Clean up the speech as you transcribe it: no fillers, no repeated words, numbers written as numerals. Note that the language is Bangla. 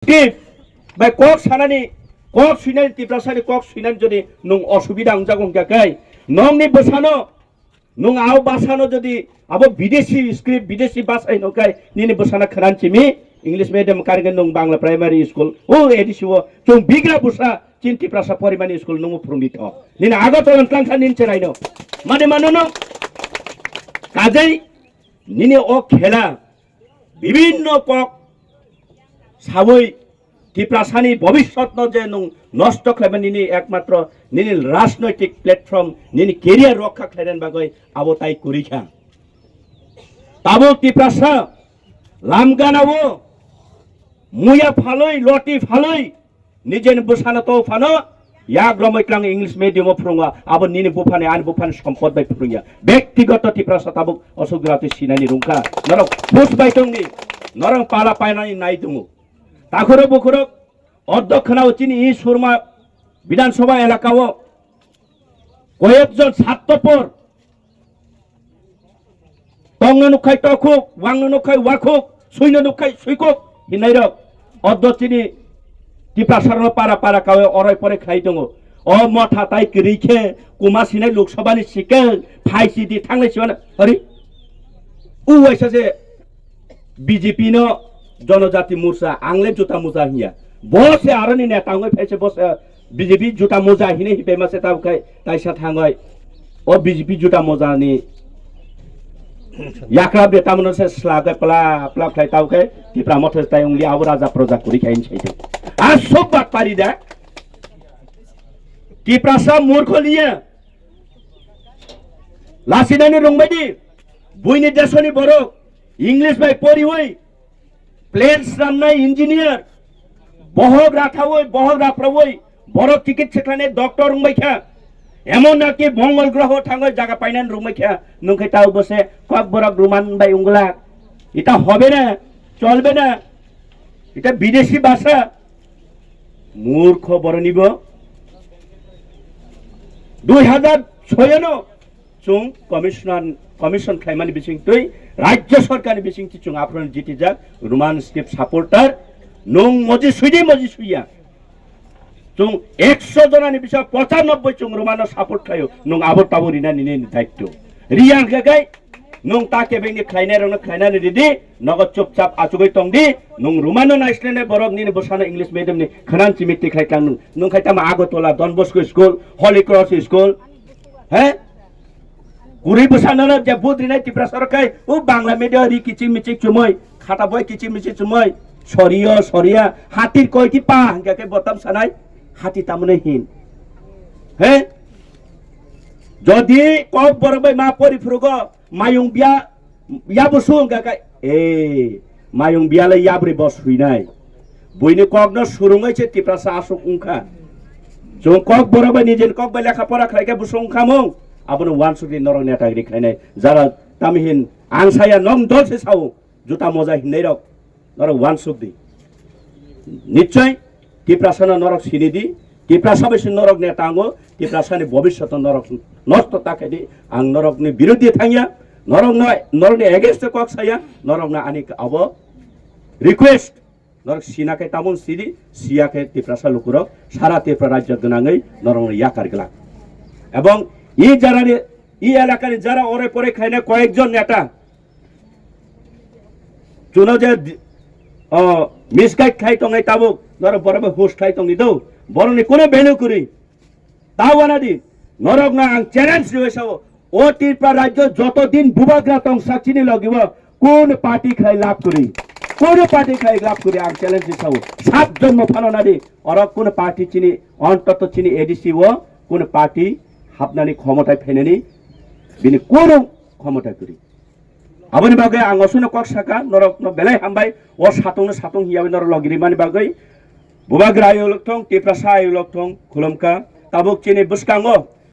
টিপ বাই কক সানানি কক সুইনানি টিপ্রাসানি কক সুইনানি যদি নং অসুবিধা জাগং গাকাই নংনি বসানো nung aw basano jadi abo bidesi script bidesi bahasa inokai nini busana khanan chimi English medium kargen nung Bangla primary school oh edisiwo chung bigra busa cinti prasa porimani school nung prumito nini agotolan klangsa nin cheraino mane manono kajai nini o khela bibinno kok saboi টিপ্রাসানি ভবিষ্যৎ যে নষ্ট খাইবেন নিনি একমাত্র নিনি রাজনৈতিক প্ল্যাটফর্ম নিনি কেরিয়ার রক্ষা খাইলেন বাগৈ আবো তাই করিখা তাবো টিপ্রাসা লামগানাবো মুয়া ফালই লটি ফালই নিজেন বসানো তো ফানো ইয়া গ্রমৈক্লাং ইংলিশ মিডিয়াম ফ্রুঙ্গা আবো নিনি বুফানে আন বুফানে সম্পদ বাই ফ্রুঙ্গা ব্যক্তিগত টিপ্রাসা তাবো অসুগ্রাতে সিনানি রুঙ্কা নরক ফুস বাইতংনি নরং পালা পায়নানি নাই দমু তাখরো বখরো অধ্যক্ষনা চিনি ই সুরমা বিধানসভা এলাকাও কয়েকজন স্বার্থপর তঙ্গ নুখাই তখুক ওয়াং নুখাই ওয়াখুক সুইন নুখাই সুইকুক হিনাইরক অদ্য চিনি টিপ্রাসারন পারা পারা কাওয়ে অরয় পরে খাই দङ অ মঠা তাই রিখে কুমাসিনাই লোকসভানি সিকে ফাইসি দি থাंनाय सिवान अरे उ वैसे বিজেপি नो जनजाति मोर्चा आंगले जुटा मोजा हिया बसे आरनि ने तांगै फैसे बसे बीजेपी जुटा मोजा हिने हिपे मासे तावखाय ताइसा थांगै ओ बीजेपी जुटा मोजानि याक्रा बेटा मनसे स्लागै प्ला प्ला फ्लाइ तावखाय तिप्रा मथस ताइ उंगली आव राजा प्रजा करि खाइन छैथे आ सब बात पारि दा तिप्रा सा मूर्खलिया लासिनानि रंबायदि बुइनि देशनि बरो इंग्लिश बाय परि होय प्लेन्स रान्नाय इन्जिनियर बहग राथावै बहग राफ्रावै बर चिकित्सकलाने डक्टर रुंबायखा एमन नाकि मंगल ग्रह थाङै जागा पाइनान रुंबायखा नंखाय ताव बसे कक बरक रुमान बाय उंगला এটা হবে না চলবে না এটা বিদেশি ভাষা মূর্খ বড় নিব 2006 চুং কমিশন খাইমানি বিসিং তুই রাজ্য সরকার বিসিং চুং আফরন জিটি যাক রোমান স্ক্রিপ্ট সাপোর্টার নং মজি সুইয়া চুং 100 জনানি বিষয় 95 চুং রোমানো সাপোর্ট খায়ো নং আবর তাবরিনা নিনে দায়িত্ব রিয়াং গাগাই নং তাকে বেনি খাইনা রং খাইনা দিদি নগদ চুপচাপ আচুগৈ তংদি নং রোমানো নাইসলেনে বরক নিনে বসানো ইংলিশ মিডিয়াম নি খানান চিমিতি খাইতাং নং খাইতাম Agartala Don Bosco school Holy Cross school হ্যাঁ গুরি বসানো যে বুদ্রিনাই টিপ্রা সরকার ও বাংলা মিডিয়াম রি কিচিং মিচিং চুমই খাতা বই কিচিং মিচিং চুমই সরিয়া হাতির কয়টি পা হাঙ্গাকে বতাম সানাই হাতি তামনে হিন হ্যাঁ যদি কক বরবাই মা পরিফ্রুগ মায়ুং বিয়া ইয়া বসু গাকাই এ মায়ুং বিয়ালে ইয়াবরি বস হইনাই বইনি ককন সুরুঙাইছে টিপ্রাসা আসুক উংখা जों কক বরবাই নিজেন কক বাই লেখাপড়া খাইকে বসু উংখামং আবনো ওয়ান সুদি নরং নেতা রিখাইনাই যারা তামিহিন আংসায়া নং দলসে সাও জুতা মজা হিনাই রক নরক ওয়ান সুদি নিশ্চয় টিপ্রাসানা নরক সিনিদি টিপ্রাসা বেশি নরক নেতাঙ্গো টিপ্রাসানি ভবিষ্যৎ নরক নষ্ট তাকেদি আং নরকনি বিরোধী থাঙ্গিয়া নরকনি এগেইনস্ট কক সায়া নরকনা আনি আব রিকোয়েস্ট নরক সিনাকে তামন সিদি সিয়াকে টিপ্রাসা লুকুরক সারা ত্রিপুরা রাজ্য গনাঙै নরক ইয়াকার গলা এবং ই যারানি ই এলাকার যারা ওরে পরে খাইনা কয়েকজন নেতা চুনো যে মিসগাইড খাই তঙাই তাবুক নরক বরাবর হোস্ট খাই তঙি দৌ বরনি কোনো ভ্যালু করি তাও আনাদি নরক না আং চ্যালেঞ্জ দিয়েছাও ও ত্রিপুরা রাজ্য যতদিন বুবাগ্রা তং সাক্ষিনি লাগিব কোন পার্টি খাই লাভ করি কোন পার্টি খাই লাভ করি আং চ্যালেঞ্জ দিছাও সাত জন্ম ফালনাদি অরক কোন পার্টি চিনি অন্তত চিনি এডিসি ও কোন পার্টি হাবনানি ক্ষমতায় ফেনেনি বিনি কোন ক্ষমতায় করি আবনি বাগৈ আং অসুনো কক সাকা নরক বেলাই হামবাই ও সাতং হিয়াবে নর লগিরি মানি বাগৈ বুবাগ্রা আয়ুলক থং টিপ্রাসা আয়ুলক থং খুলমকা তাবুক চিনি বুসকাঙ্গো